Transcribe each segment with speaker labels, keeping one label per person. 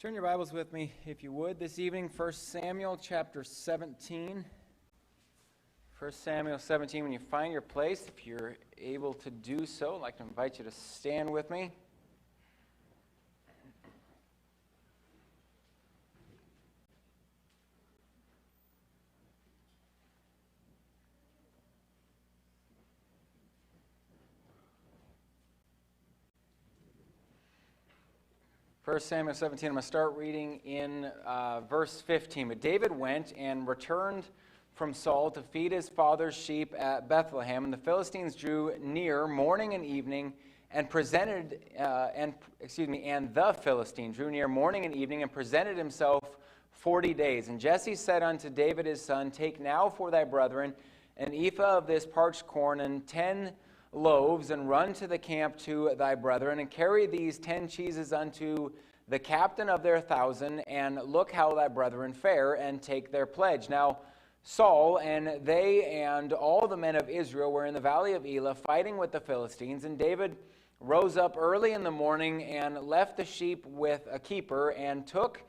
Speaker 1: Turn your Bibles with me, if you would, this evening, 1 Samuel chapter 17. 1 Samuel 17, when you find your place, if you're able to do so, I'd like to invite you to stand with me. First Samuel 17, I'm going to start reading in verse 15. But David went and returned from Saul to feed his father's sheep at Bethlehem. And the Philistines drew near morning and evening and presented, and the Philistine drew near morning and evening and presented himself 40 days. And Jesse said unto David his son, Take now for thy brethren an ephah of this parched corn and 10 loaves, and run to the camp to thy brethren, and carry these 10 cheeses unto the captain of their 1,000, and look how thy brethren fare, and take their pledge. Now Saul and they and all the men of Israel were in the valley of Elah, fighting with the Philistines. And David rose up early in the morning, and left the sheep with a keeper, and took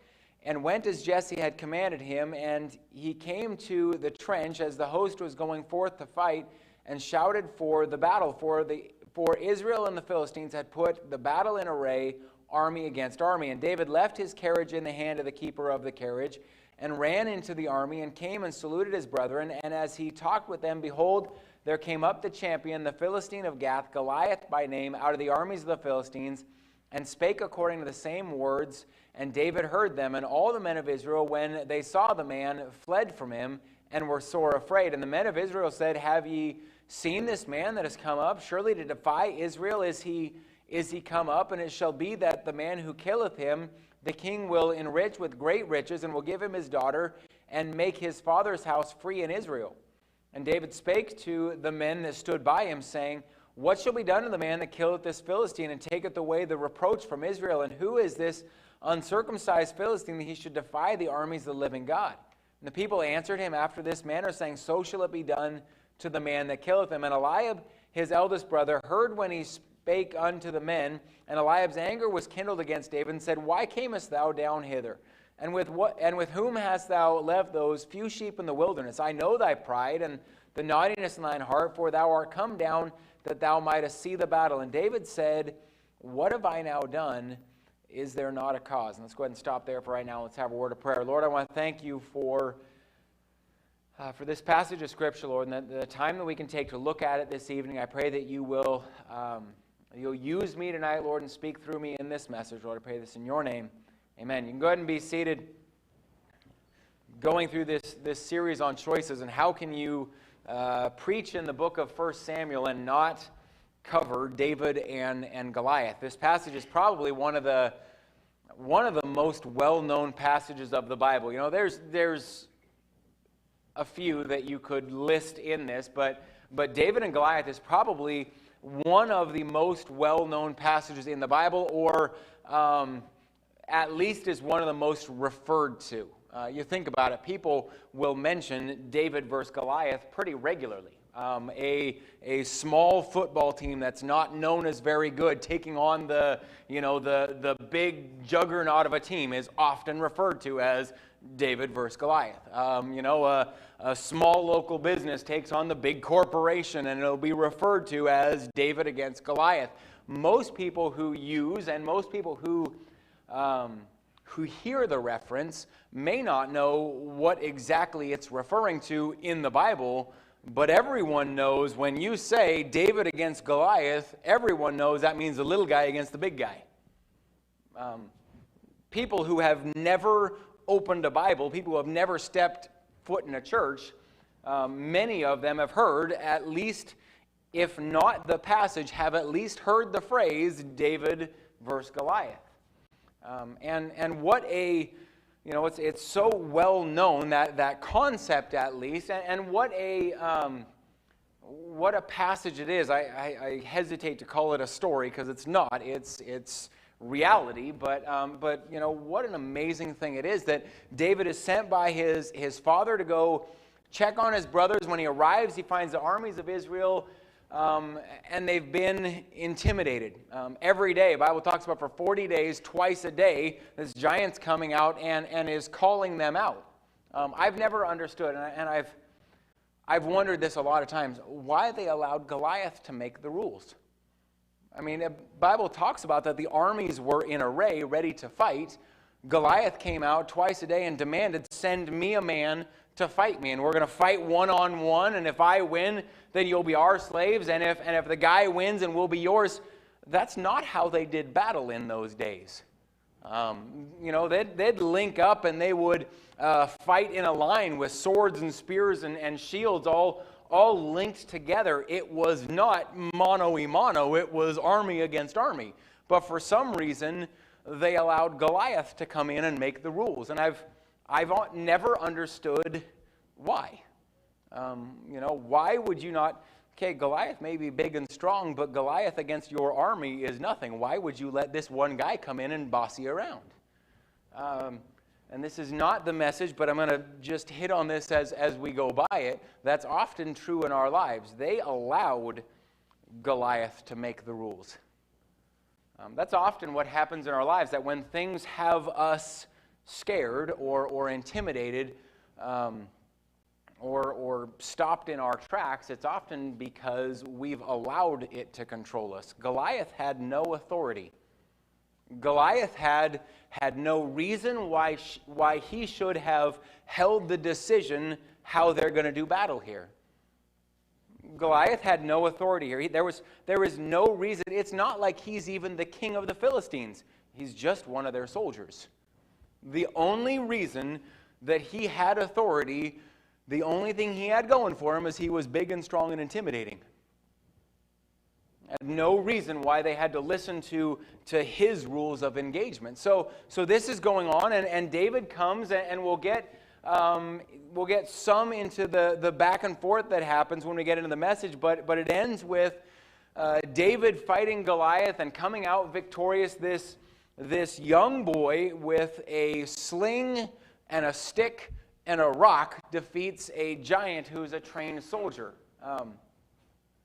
Speaker 1: and went as Jesse had commanded him. And he came to the trench as the host was going forth to fight, and shouted for the battle, for Israel and the Philistines had put the battle in array, army against army. And David left his carriage in the hand of the keeper of the carriage, and ran into the army, and came and saluted his brethren. And as he talked with them, behold, there came up the champion, the Philistine of Gath, Goliath by name, out of the armies of the Philistines, and spake according to the same words. And David heard them, and all the men of Israel, when they saw the man, fled from him, and were sore afraid. And the men of Israel said, Have ye seen this man that has come up? Surely to defy Israel is he come up. And it shall be that the man who killeth him, the king will enrich with great riches, and will give him his daughter, and make his father's house free in Israel. And David spake to the men that stood by him, saying, What shall be done to the man that killeth this Philistine, and taketh away the reproach from Israel? And who is this uncircumcised Philistine, that he should defy the armies of the living God? And the people answered him after this manner, saying, So shall it be done to the man that killeth him. And Eliab, his eldest brother, heard when he spake unto the men, and Eliab's anger was kindled against David, and said, Why camest thou down hither? And with whom hast thou left those few sheep in the wilderness? I know thy pride and the naughtiness in thine heart, for thou art come down that thou mightest see the battle. And David said, What have I now done? Is there not a cause? And let's go ahead and stop there for right now. Let's have a word of prayer. Lord, I want to thank you for this passage of Scripture, Lord, and the time that we can take to look at it this evening. I pray that you will you'll use me tonight, Lord, and speak through me in this message, Lord. I pray this in your name. Amen. You can go ahead and be seated. Going through this series on choices, and how can you preach in the book of 1 Samuel and not cover David and Goliath? This passage is probably one of the most well-known passages of the Bible. You know, there's a few that you could list in this, but David and Goliath is probably one of the most well-known passages in the Bible, or at least is one of the most referred to. You think about it, people will mention David versus Goliath pretty regularly. A small football team that's not known as very good taking on the big juggernaut of a team is often referred to as David versus Goliath. A small local business takes on the big corporation, and it'll be referred to as David against Goliath. Most people who use, and most people who hear the reference may not know what exactly it's referring to in the Bible, but everyone knows when you say David against Goliath, everyone knows that means the little guy against the big guy. People who have never opened a Bible, people who have never stepped foot in a church, many of them have heard, at least, if not the passage, have at least heard the phrase David versus Goliath. And what it's so well known, that concept at least, and what a passage it is. I hesitate to call it a story, because it's not. It's reality, but what an amazing thing it is that David is sent by his father to go check on his brothers. When he arrives, he finds the armies of Israel and they've been intimidated. Every day, the Bible talks about for 40 days, twice a day, this giant's coming out and is calling them out. I've never understood, and I've wondered this a lot of times, why they allowed Goliath to make the rules. I mean, the Bible talks about that the armies were in array, ready to fight. Goliath came out twice a day and demanded, send me a man to fight me, and we're going to fight one-on-one, and if I win, then you'll be our slaves, and if the guy wins, and we'll be yours. That's not how they did battle in those days. They'd link up, and they would fight in a line with swords and spears and shields all linked together. It was not mano-a-mano, it was army against army. But for some reason, they allowed Goliath to come in and make the rules. And I've never understood why. Why would you not... Okay, Goliath may be big and strong, but Goliath against your army is nothing. Why would you let this one guy come in and boss you around? And this is not the message, but I'm going to just hit on this as we go by it. That's often true in our lives. They allowed Goliath to make the rules. That's often what happens in our lives, that when things have us scared or intimidated or stopped in our tracks, it's often because we've allowed it to control us. Goliath had no authority. Goliath had no reason why he should have held the decision how they're going to do battle here. Goliath had no authority here. There is no reason. It's not like he's even the king of the Philistines. He's just one of their soldiers. The only reason that he had authority, the only thing he had going for him, is he was big and strong and intimidating. No reason why they had to listen to his rules of engagement. So this is going on, and David comes, and we'll get some into the back and forth that happens when we get into the message, but it ends with David fighting Goliath and coming out victorious. This young boy with a sling and a stick and a rock defeats a giant who's a trained soldier.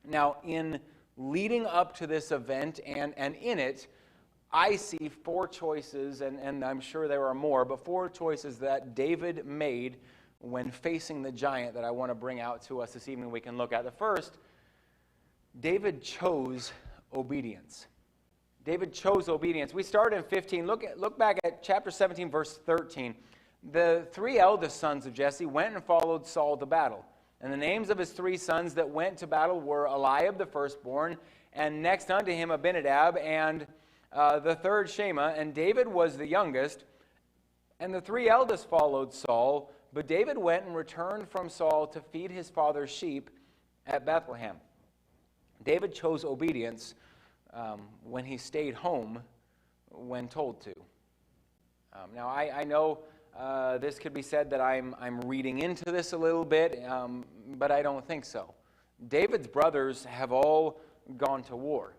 Speaker 1: Now, in leading up to this event and in it, I see four choices, and I'm sure there are more, but four choices that David made when facing the giant that I want to bring out to us this evening we can look at. The first, David chose obedience. David chose obedience. We start in 15. Look back at chapter 17, verse 13. The three eldest sons of Jesse went and followed Saul to battle. And the names of his three sons that went to battle were Eliab the firstborn, and next unto him Abinadab, and the third Shema. And David was the youngest. And the three eldest followed Saul, but David went and returned from Saul to feed his father's sheep at Bethlehem. David chose obedience when he stayed home when told to. Now, I know this could be said that I'm reading into this a little bit, but I don't think so. David's brothers have all gone to war.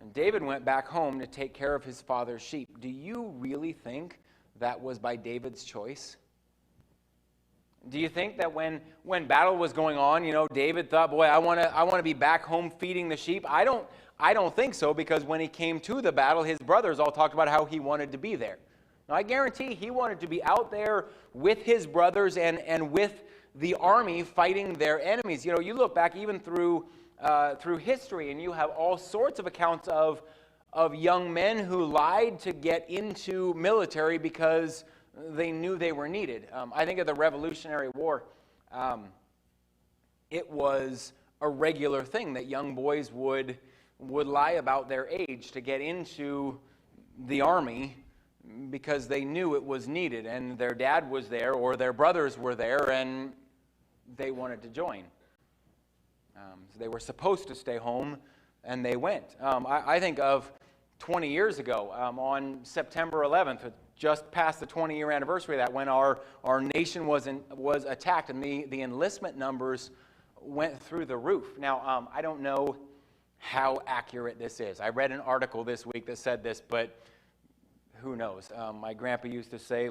Speaker 1: And David went back home to take care of his father's sheep. Do you really think that was by David's choice? Do you think that when battle was going on, David thought, boy, I want to be back home feeding the sheep? I don't think so, because when he came to the battle, his brothers all talked about how he wanted to be there. Now, I guarantee he wanted to be out there with his brothers and with the army fighting their enemies. You look back even through history, and you have all sorts of accounts of young men who lied to get into military because they knew they were needed. I think of the Revolutionary War. It was a regular thing that young boys would lie about their age to get into the army because they knew it was needed, and their dad was there or their brothers were there, and they wanted to join. So they were supposed to stay home, and they went. I think of 20 years ago, on September 11th, just past the 20-year anniversary of that, when our nation was attacked, and the enlistment numbers went through the roof. Now, I don't know how accurate this is. I read an article this week that said this, but who knows? My grandpa used to say,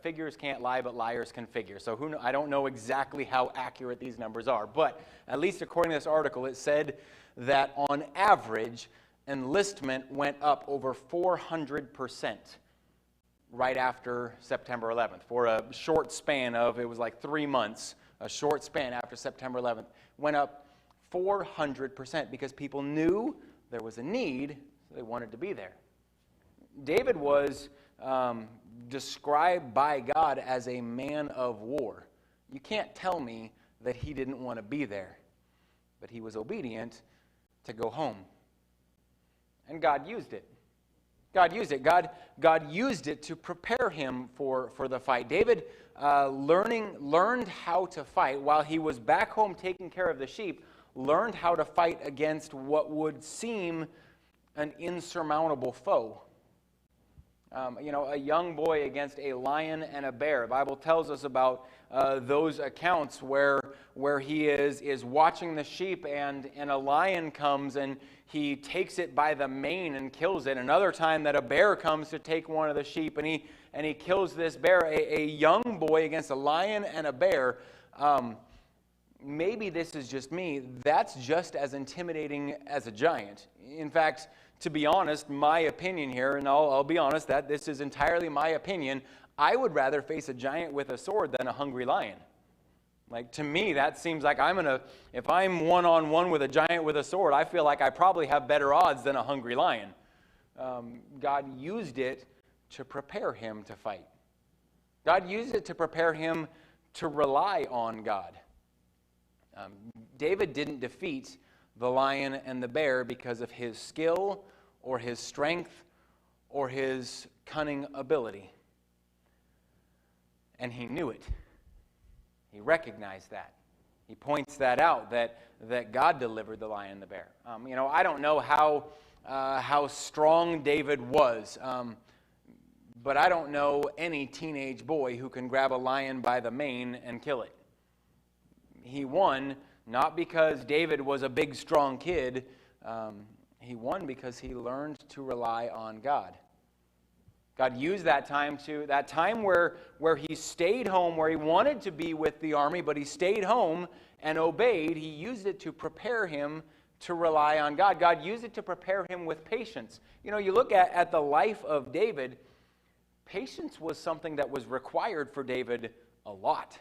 Speaker 1: figures can't lie, but liars can figure. So I don't know exactly how accurate these numbers are. But at least according to this article, it said that on average, enlistment went up over 400% right after September 11th. For a short span of, it was like 3 months, a short span after September 11th, went up 400% because people knew there was a need, so they wanted to be there. David was described by God as a man of war. You can't tell me that he didn't want to be there, but he was obedient to go home. And God used it. God used it. God used it to prepare him for the fight. David learned how to fight while he was back home taking care of the sheep, learned how to fight against what would seem an insurmountable foe. A young boy against a lion and a bear. The Bible tells us about those accounts where he is watching the sheep and a lion comes and he takes it by the mane and kills it. Another time that a bear comes to take one of the sheep and he kills this bear. A young boy against a lion and a bear. Maybe this is just me. That's just as intimidating as a giant. In fact, to be honest, my opinion here, and I'll be honest that this is entirely my opinion, I would rather face a giant with a sword than a hungry lion. Like, to me, that seems like if I'm one-on-one with a giant with a sword, I feel like I probably have better odds than a hungry lion. God used it to prepare him to fight. God used it to prepare him to rely on God. David didn't defeat the lion and the bear because of his skill or his strength or his cunning ability. And he knew it. He recognized that. He points that out, that God delivered the lion and the bear. I don't know how strong David was, but I don't know any teenage boy who can grab a lion by the mane and kill it. He won not because David was a big, strong kid. He won because he learned to rely on God. God used that time where he stayed home, where he wanted to be with the army, but he stayed home and obeyed. He used it to prepare him to rely on God. God used it to prepare him with patience. You look at the life of David, patience was something that was required for David a lot.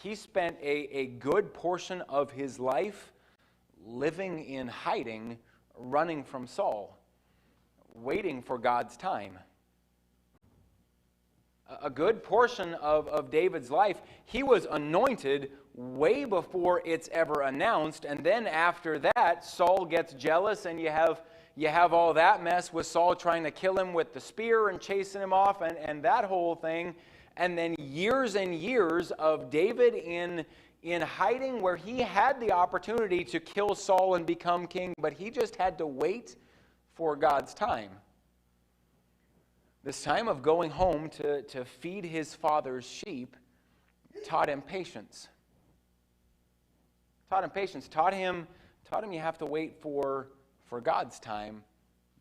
Speaker 1: He spent a good portion of his life living in hiding, running from Saul, waiting for God's time. A good portion of David's life, he was anointed way before it's ever announced, and then after that, Saul gets jealous, and you have all that mess with Saul trying to kill him with the spear and chasing him off, and that whole thing. And then years and years of David in hiding where he had the opportunity to kill Saul and become king, but he just had to wait for God's time. This time of going home to feed his father's sheep taught him patience. Taught him you have to wait for God's time,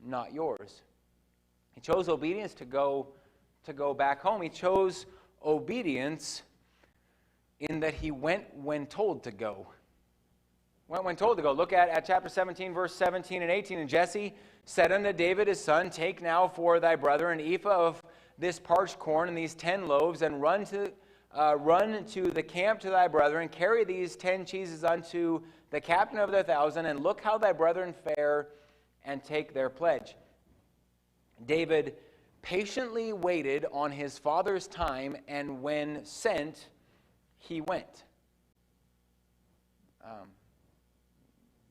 Speaker 1: not yours. He chose obedience to go back home. He chose obedience in that he went when told to go. Went when told to go. Look at chapter 17, verse 17 and 18. And Jesse said unto David his son, Take now for thy brother an ephah of this parched corn and these 10 loaves, and run to the camp to thy brethren, carry these 10 cheeses unto the captain of the 1,000, and look how thy brethren fare, and take their pledge. David patiently waited on his father's time, and when sent, he went.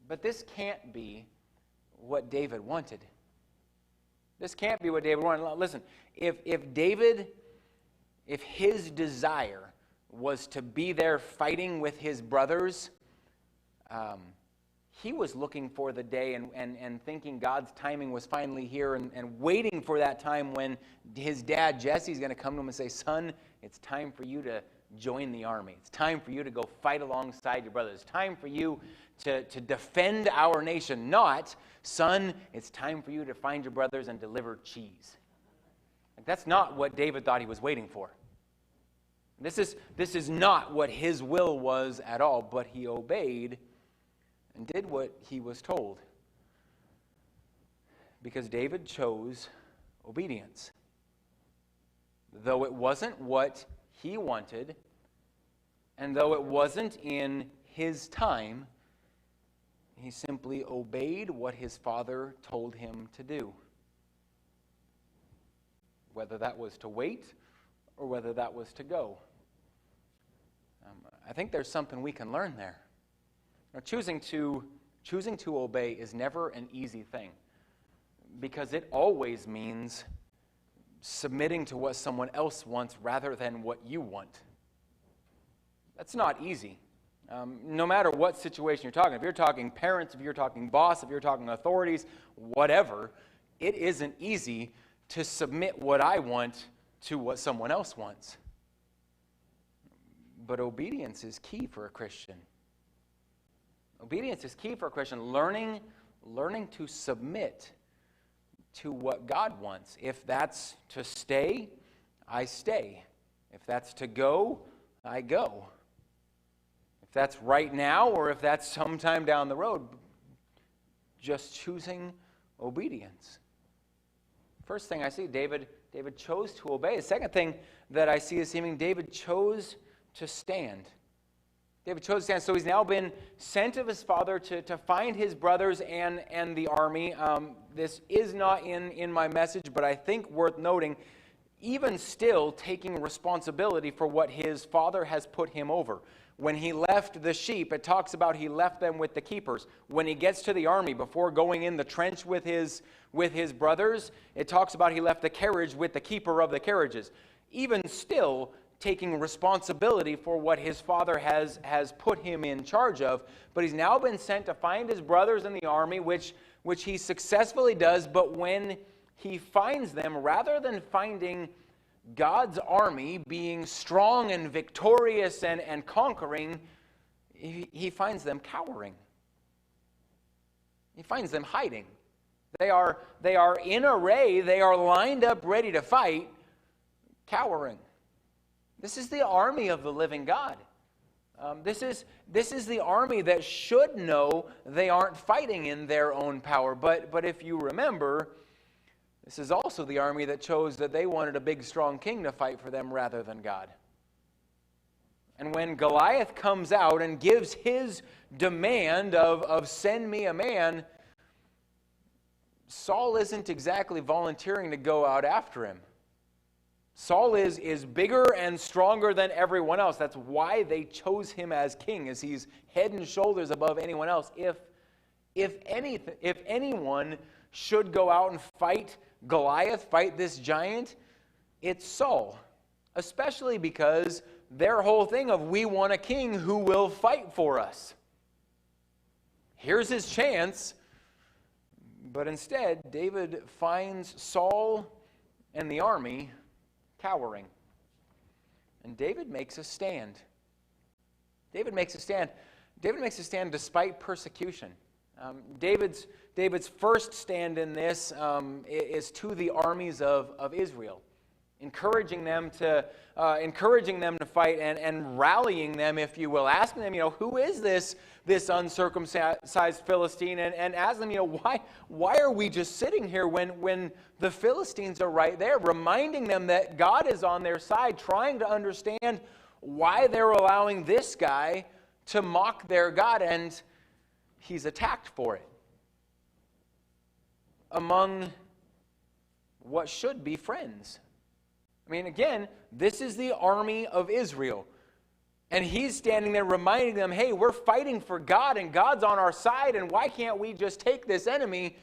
Speaker 1: But this can't be what David wanted. This can't be what David wanted. Listen, if his desire was to be there fighting with his brothers, he was looking for the day and thinking God's timing was finally here and waiting for that time when his dad Jesse's going to come to him and say, Son, it's time for you to join the army. It's time for you to go fight alongside your brothers. It's time for you to defend our nation. Not, son, it's time for you to find your brothers and deliver cheese. Like, that's not what David thought he was waiting for. This is not what his will was at all, but he obeyed and did what he was told. Because David chose obedience. Though it wasn't what he wanted, and though it wasn't in his time, he simply obeyed what his father told him to do. Whether that was to wait or whether that was to go. I think there's something we can learn there. Now, choosing to obey is never an easy thing, because it always means submitting to what someone else wants rather than what you want. That's not easy. No matter what situation you're talking. If you're talking parents, if you're talking boss, if you're talking authorities, whatever, it isn't easy to submit what I want to what someone else wants. But obedience is key for a Christian. Obedience is key for a Christian. Learning to submit to what God wants. If that's to stay, I stay. If that's to go, I go. If that's right now or if that's sometime down the road, just choosing obedience. First thing I see, David chose to obey. The second thing that I see this evening, David chose to stand. David chose to stand. So he's now been sent of his father to find his brothers and the army. This is not in my message, but I think worth noting, even still taking responsibility for what his father has put him over. When he left the sheep, it talks about he left them with the keepers. When he gets to the army, before going in the trench with his brothers, it talks about he left the carriage with the keeper of the carriages. Even still, taking responsibility for what his father has put him in charge of. But he's now been sent to find his brothers in the army, which he successfully does. But when he finds them, rather than finding God's army being strong and victorious and conquering, he finds them cowering. He finds them hiding. They are in array. They are lined up ready to fight, cowering. This is the army of the living God. This is the army that should know they aren't fighting in their own power. But if you remember, this is also the army that chose that they wanted a big, strong king to fight for them rather than God. And when Goliath comes out and gives his demand of send me a man, Saul isn't exactly volunteering to go out after him. Saul is bigger and stronger than everyone else. That's why they chose him as king, as he's head and shoulders above anyone else. If anyone should go out and fight Goliath, fight this giant, it's Saul. Especially because their whole thing of we want a king who will fight for us. Here's his chance. But instead, David finds Saul and the army cowering. And David makes a stand. David makes a stand despite persecution. David's first stand in this is to the armies of Israel, encouraging them to fight and rallying them, if you will, asking them, who is this uncircumcised Philistine, and ask them, why are we just sitting here when the Philistines are right there, reminding them that God is on their side, trying to understand why they're allowing this guy to mock their God, and he's attacked for it. Among what should be friends. I mean, again, this is the army of Israel. And he's standing there reminding them, hey, we're fighting for God, and God's on our side, and why can't we just take this enemy?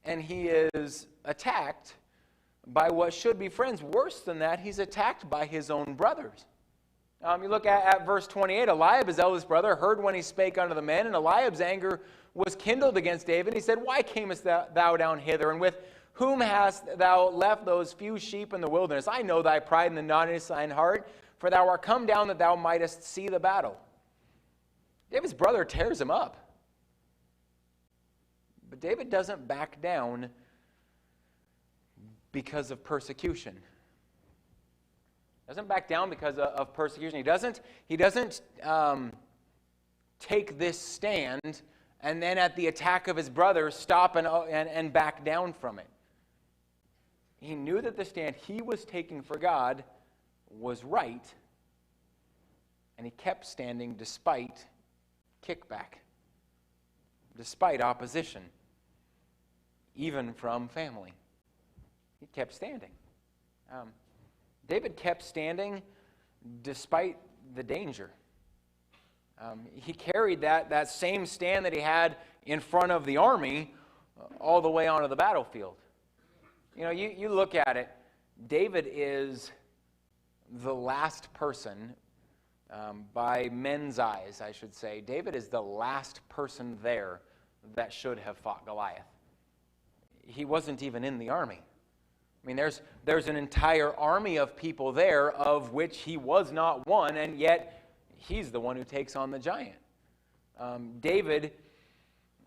Speaker 1: And he is attacked by what should be friends. Worse than that, he's attacked by his own brothers. You look at verse 28. Eliab, his eldest brother, heard when he spake unto the men, and Eliab's anger was kindled against David. He said, why camest thou down hither, and with whom hast thou left those few sheep in the wilderness? I know thy pride and the naughtiness of thine heart. for thou art come down that thou mightest see the battle. David's brother tears him up. But David doesn't back down because of persecution. Doesn't back down because of persecution. He doesn't take this stand and then at the attack of his brother stop and back down from it. He knew that the stand he was taking for God was right, and he kept standing despite kickback, despite opposition, even from family. He kept standing. David kept standing despite the danger. He carried that same stand that he had in front of the army all the way onto the battlefield. You know, you look at it, David is the last person, by men's eyes, I should say, David is the last person there that should have fought Goliath. He wasn't even in the army. I mean, there's an entire army of people there of which he was not one, and yet he's the one who takes on the giant. David,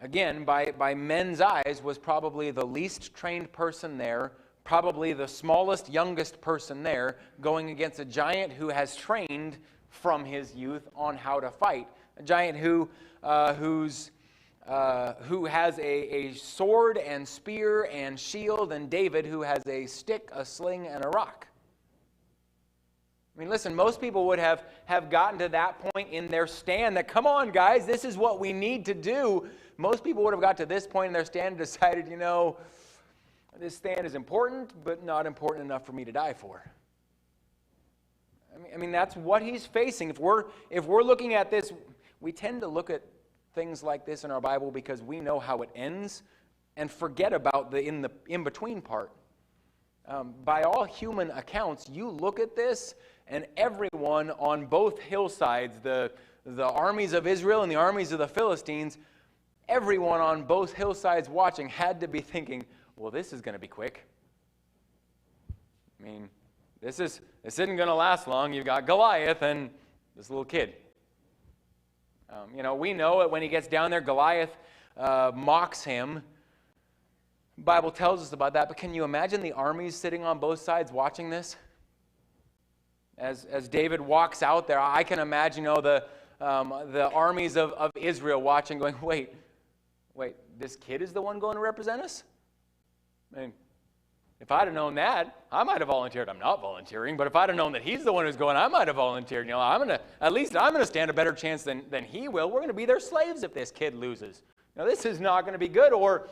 Speaker 1: again, by men's eyes, was probably the least trained person there, probably the smallest, youngest person there, going against a giant who has trained from his youth on how to fight. A giant who has a sword and spear and shield, and David who has a stick, a sling, and a rock. I mean, listen, most people would have gotten to that point in their stand that, come on, guys, this is what we need to do. Most people would have got to this point in their stand and decided, you know, this stand is important, but not important enough for me to die for. I mean, that's what he's facing. If we're looking at this, we tend to look at things like this in our Bible because we know how it ends and forget about the in-between part. By all human accounts, you look at this, and everyone on both hillsides, the armies of Israel and the armies of the Philistines, everyone on both hillsides watching had to be thinking, well, this is going to be quick. I mean, this isn't going to last long. You've got Goliath and this little kid. We know that when he gets down there, Goliath mocks him. The Bible tells us about that, but can you imagine the armies sitting on both sides watching this? As David walks out there, I can imagine the armies of Israel watching, going, wait, this kid is the one going to represent us? I mean, if I'd have known that, I might have volunteered. I'm not volunteering, but if I'd have known that he's the one who's going, I might have volunteered. I'm going to stand a better chance than he will. We're going to be their slaves if this kid loses. Now, this is not going to be good. Or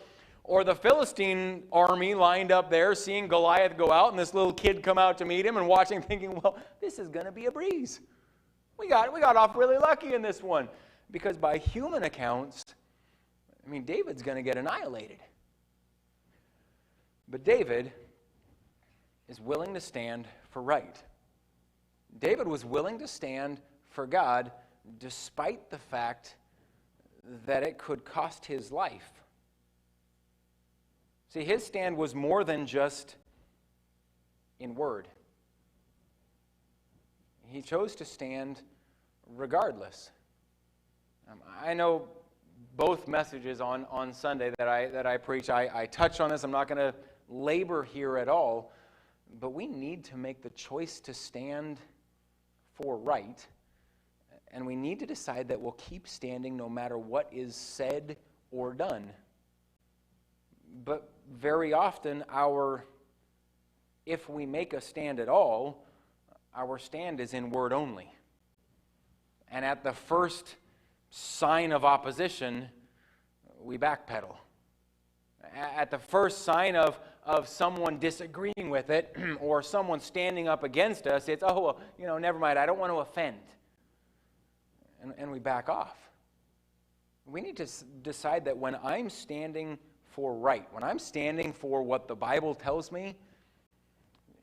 Speaker 1: the Philistine army lined up there, seeing Goliath go out and this little kid come out to meet him and watching, thinking, well, this is going to be a breeze. We got off really lucky in this one. Because by human accounts, I mean, David's going to get annihilated. But David is willing to stand for right. David was willing to stand for God despite the fact that it could cost his life. See, his stand was more than just in word. He chose to stand regardless. I know both messages on Sunday that I preach, I touch on this. I'm not going to labor here at all, but we need to make the choice to stand for right, and we need to decide that we'll keep standing no matter what is said or done. But very often, if we make a stand at all, our stand is in word only. And at the first sign of opposition, we backpedal. At the first sign of someone disagreeing with it or someone standing up against us, it's, oh, well, never mind, I don't want to offend. And we back off. We need to decide that when I'm standing for right, when I'm standing for what the Bible tells me,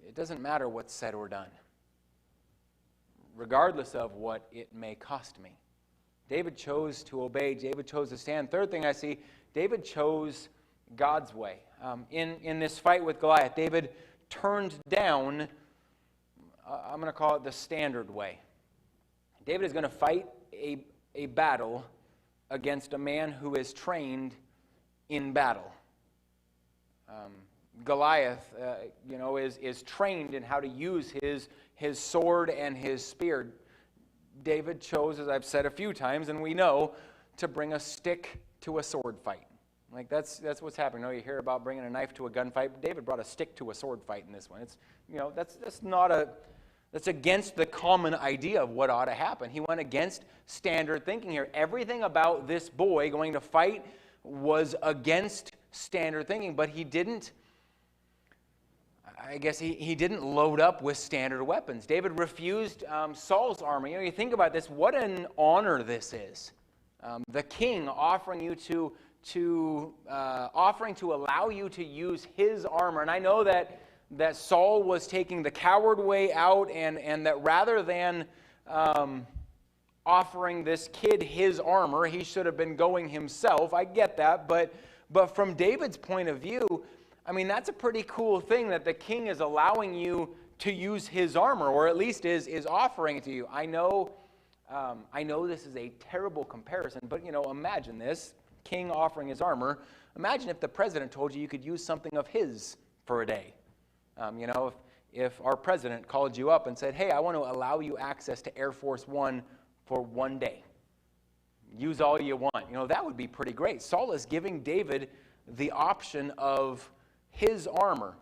Speaker 1: it doesn't matter what's said or done, regardless of what it may cost me. David chose to obey. David chose to stand. Third thing I see, David chose God's way. In this fight with Goliath, David turned down I'm going to call it the standard way. David is going to fight a battle against a man who is trained in battle. Goliath, is trained in how to use his sword and his spear. David chose, as I've said a few times, and we know, to bring a stick to a sword fight. Like that's what's happening. You hear about bringing a knife to a gunfight. David brought a stick to a sword fight in this one. It's that's against the common idea of what ought to happen. He went against standard thinking here. Everything about this boy going to fight was against standard thinking, but he didn't. I guess he didn't load up with standard weapons. David refused Saul's armor. You think about this. What an honor this is. The king offering to allow you to use his armor. And I know that Saul was taking the coward way out, and that rather than offering this kid his armor, he should have been going himself. I get that, but from David's point of view, I mean, that's a pretty cool thing that the king is allowing you to use his armor, or at least is offering it to you. I know this is a terrible comparison, but imagine this, king offering his armor. Imagine if the president told you could use something of his for a day. If our president called you up and said, hey, I want to allow you access to Air Force One for one day. Use all you want. That would be pretty great. Saul is giving David the option of his armor,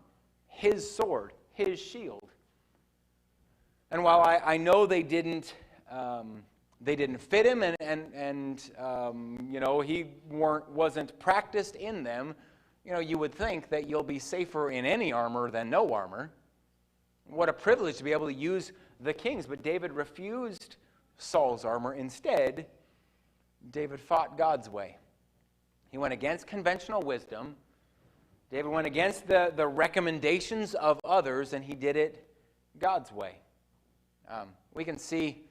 Speaker 1: his sword, his shield. And while I know they didn't fit him, and he wasn't practiced in them, you would think that you'll be safer in any armor than no armor. What a privilege to be able to use the king's. But David refused Saul's armor. Instead, David fought God's way. He went against conventional wisdom. David went against the recommendations of others, and he did it God's way. We can see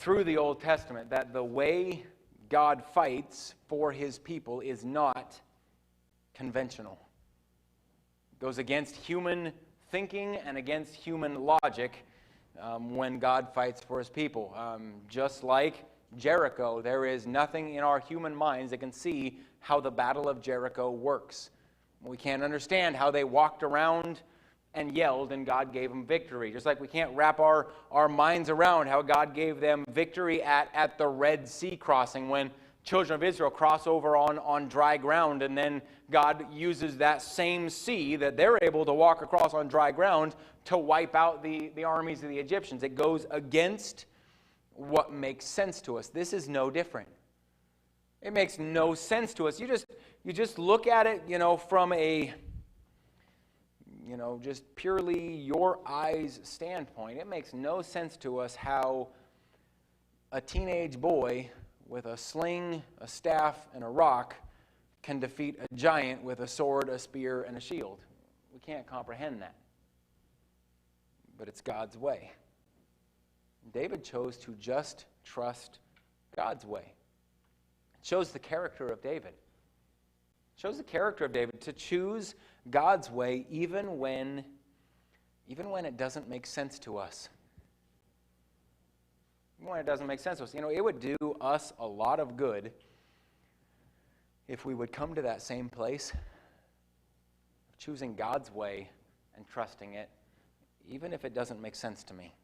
Speaker 1: through the Old Testament that the way God fights for his people is not conventional. It goes against human thinking and against human logic when God fights for his people. Just like Jericho, there is nothing in our human minds that can see how the Battle of Jericho works. We can't understand how they walked around and yelled and God gave them victory. Just like we can't wrap our minds around how God gave them victory at the Red Sea crossing when children of Israel cross over on dry ground, and then God uses that same sea that they're able to walk across on dry ground to wipe out the armies of the Egyptians. It goes against what makes sense to us. This is no different. It makes no sense to us. You just look at it, from a, just purely your eyes standpoint. It makes no sense to us how a teenage boy with a sling, a staff, and a rock can defeat a giant with a sword, a spear, and a shield. We can't comprehend that. But it's God's way. David chose to just trust God's way. It shows the character of David. It shows the character of David to choose God's way even when it doesn't make sense to us. Even when it doesn't make sense to us. It would do us a lot of good if we would come to that same place of choosing God's way and trusting it, even if it doesn't make sense to me.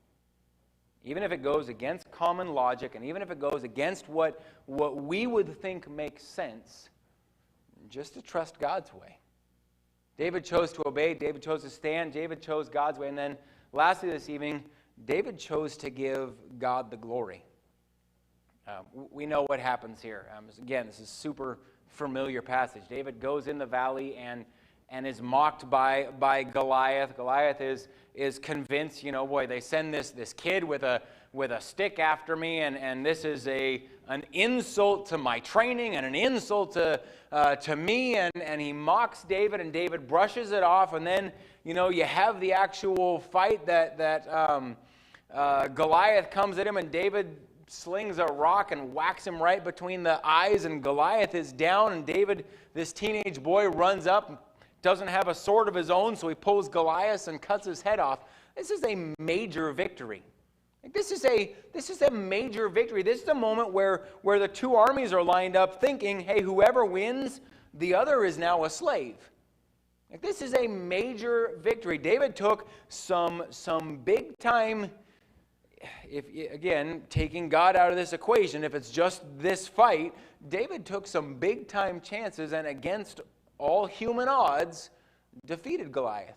Speaker 1: Even if it goes against common logic, and even if it goes against what we would think makes sense, just to trust God's way. David chose to obey. David chose to stand. David chose God's way. And then lastly this evening, David chose to give God the glory. We know what happens here. Again, this is a super familiar passage. David goes in the valley and is mocked by Goliath. Goliath is convinced, they send this kid with a stick after me, and this is an insult to my training and an insult to me, and he mocks David, and David brushes it off, and then you have the actual fight that Goliath comes at him, and David slings a rock and whacks him right between the eyes, and Goliath is down, and David, this teenage boy, runs up, doesn't have a sword of his own, so he pulls Goliath and cuts his head off. This is a major victory. This is a major victory. This is a moment where the two armies are lined up thinking, hey, whoever wins, the other is now a slave. This is a major victory. David took some big time, again, taking God out of this equation, if it's just this fight, David took some big time chances and against all human odds, defeated Goliath.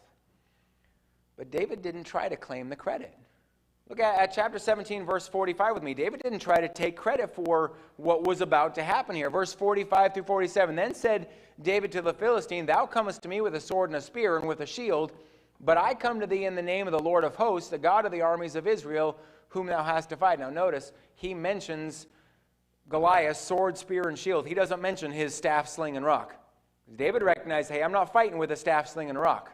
Speaker 1: But David didn't try to claim the credit. Look at chapter 17, verse 45 with me. David didn't try to take credit for what was about to happen here. Verse 45 through 47. Then said David to the Philistine, Thou comest to me with a sword and a spear and with a shield, but I come to thee in the name of the Lord of hosts, the God of the armies of Israel, whom thou hast defied. Now notice, he mentions Goliath's sword, spear, and shield. He doesn't mention his staff, sling, and rock. David recognized, hey, I'm not fighting with a staff, sling, and rock.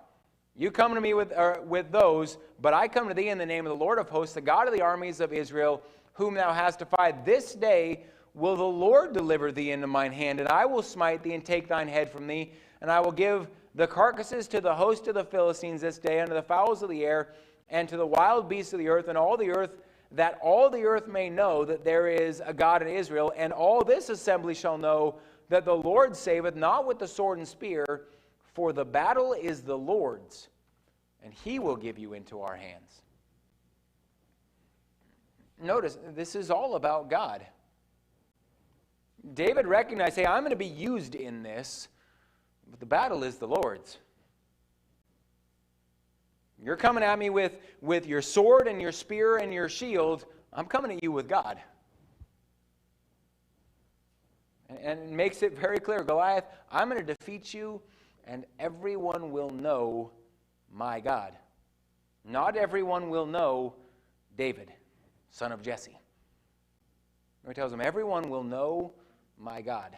Speaker 1: You come to me with those, but I come to thee in the name of the Lord of hosts, the God of the armies of Israel, whom thou hast defied. This day will the Lord deliver thee into mine hand, and I will smite thee and take thine head from thee, and I will give the carcasses to the host of the Philistines this day, unto the fowls of the air, and to the wild beasts of the earth, and all the earth, that all the earth may know that there is a God in Israel, and all this assembly shall know that the Lord saveth not with the sword and spear, for the battle is the Lord's, and he will give you into our hands. Notice, this is all about God. David recognized, hey, I'm going to be used in this, but the battle is the Lord's. You're coming at me with your sword and your spear and your shield. I'm coming at you with God. And it makes it very clear, Goliath, I'm going to defeat you, and everyone will know my God. Not everyone will know David, son of Jesse. He tells him, everyone will know my God.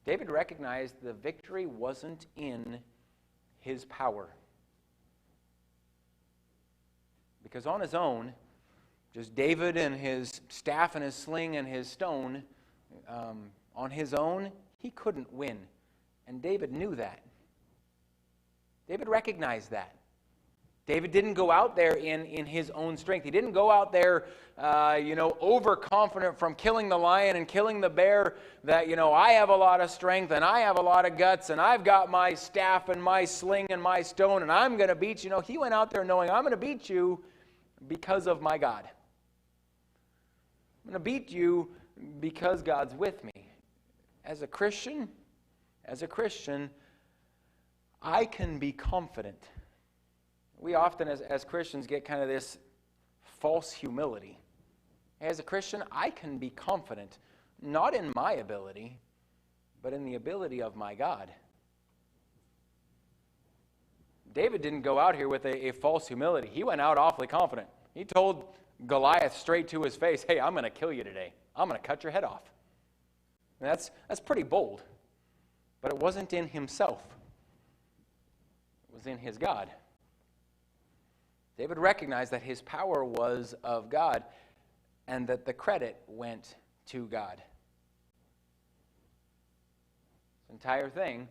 Speaker 1: David recognized the victory wasn't in his power. Because on his own, just David and his staff and his sling and his stone, on his own, he couldn't win. And David knew that. David recognized that. David didn't go out there in his own strength. He didn't go out there, overconfident from killing the lion and killing the bear that, I have a lot of strength and I have a lot of guts and I've got my staff and my sling and my stone and I'm going to beat you. He went out there knowing, I'm going to beat you because of my God. I'm going to beat you because God's with me. As a Christian, I can be confident. We often, as Christians, get kind of this false humility. As a Christian, I can be confident, not in my ability, but in the ability of my God. David didn't go out here with a false humility. He went out awfully confident. He told Goliath straight to his face, hey, I'm going to kill you today. I'm going to cut your head off. And that's pretty bold. But it wasn't in himself. It was in his God. David recognized that his power was of God and that the credit went to God. This entire thing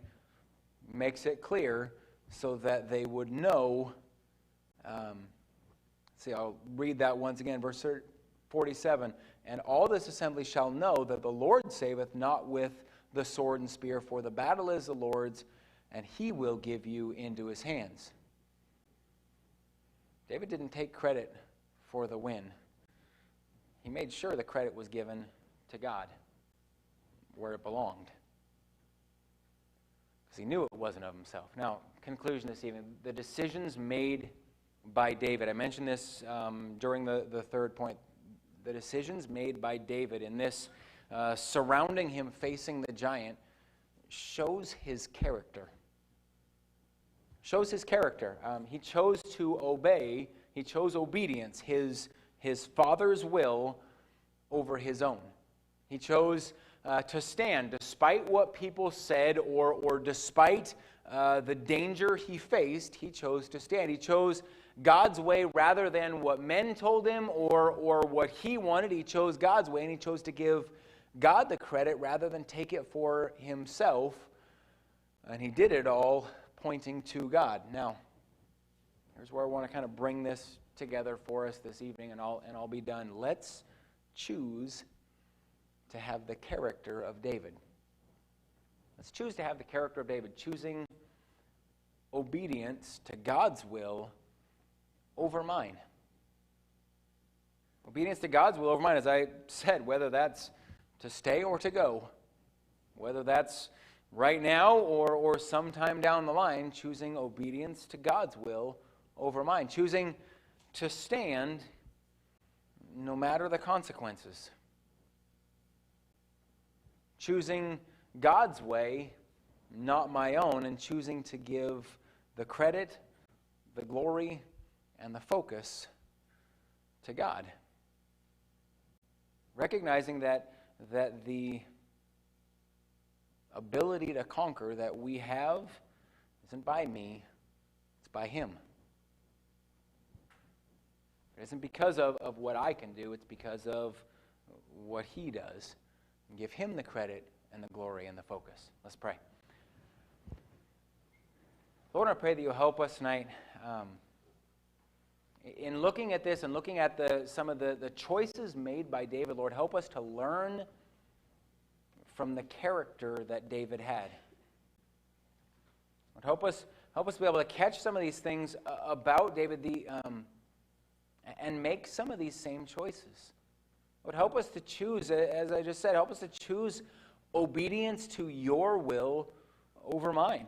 Speaker 1: makes it clear so that they would know. I'll read that once again, verse 47. And all this assembly shall know that the Lord saveth not with the sword and spear, for the battle is the Lord's, and he will give you into his hands. David didn't take credit for the win. He made sure the credit was given to God, where it belonged. Because he knew it wasn't of himself. Now, conclusion this evening. The decisions made by David. I mentioned this during the third point. The decisions made by David in this surrounding him, facing the giant, shows his character. Shows his character. He chose to obey. He chose obedience, his father's will over his own. He chose to stand despite what people said or despite the danger he faced. He chose to stand. He chose God's way rather than what men told him or what he wanted. He chose God's way, and he chose to give God the credit rather than take it for himself. And he did it all pointing to God. Now, Here's where I want to kind of bring this together for us this evening, and I'll be done. Let's choose to have the character of David. Let's choose to have the character of David, choosing obedience to God's will over mine. Obedience to God's will over mine, as I said, whether that's to stay or to go, whether that's right now or sometime down the line, choosing obedience to God's will over mine, choosing to stand no matter the consequences, choosing God's way, not my own, and choosing to give the credit, the glory, and the focus to God. Recognizing that the ability to conquer that we have isn't by me, it's by Him. It isn't because of what I can do, it's because of what He does. And give Him the credit and the glory and the focus. Let's pray. Lord, I pray that you'll help us tonight in looking at this and looking at some of the choices made by David. Lord, help us to learn from the character that David had. Lord, help us be able to catch some of these things about David and make some of these same choices. Lord, help us to choose, as I just said, help us to choose obedience to your will over mine.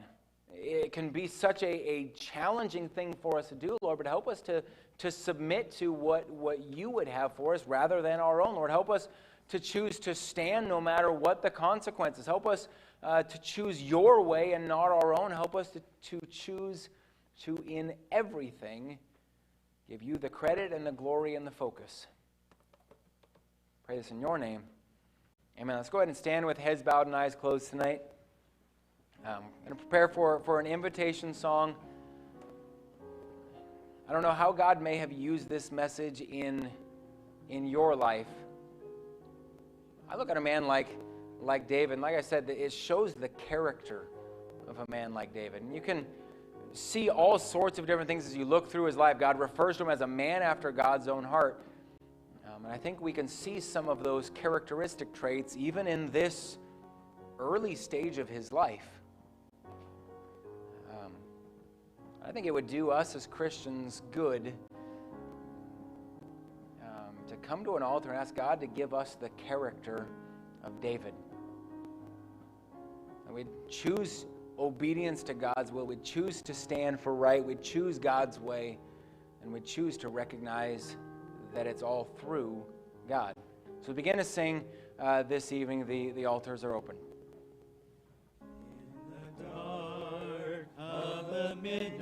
Speaker 1: It can be such a challenging thing for us to do, Lord, but help us to submit to what you would have for us rather than our own. Lord, help us to choose to stand no matter what the consequences. Help us to choose your way and not our own. Help us to choose to, in everything, give you the credit and the glory and the focus. Pray this in your name. Amen. Let's go ahead and stand with heads bowed and eyes closed tonight. I'm going to prepare for an invitation song. I don't know how God may have used this message in your life. I look at a man like David, and like I said, it shows the character of a man like David. And you can see all sorts of different things as you look through his life. God refers to him as a man after God's own heart. And I think we can see some of those characteristic traits even in this early stage of his life. I think it would do us as Christians good to come to an altar and ask God to give us the character of David. And we'd choose obedience to God's will. We'd choose to stand for right. We'd choose God's way. And we'd choose to recognize that it's all through God. So we begin to sing this evening. The altars are open.
Speaker 2: In the dark of the midnight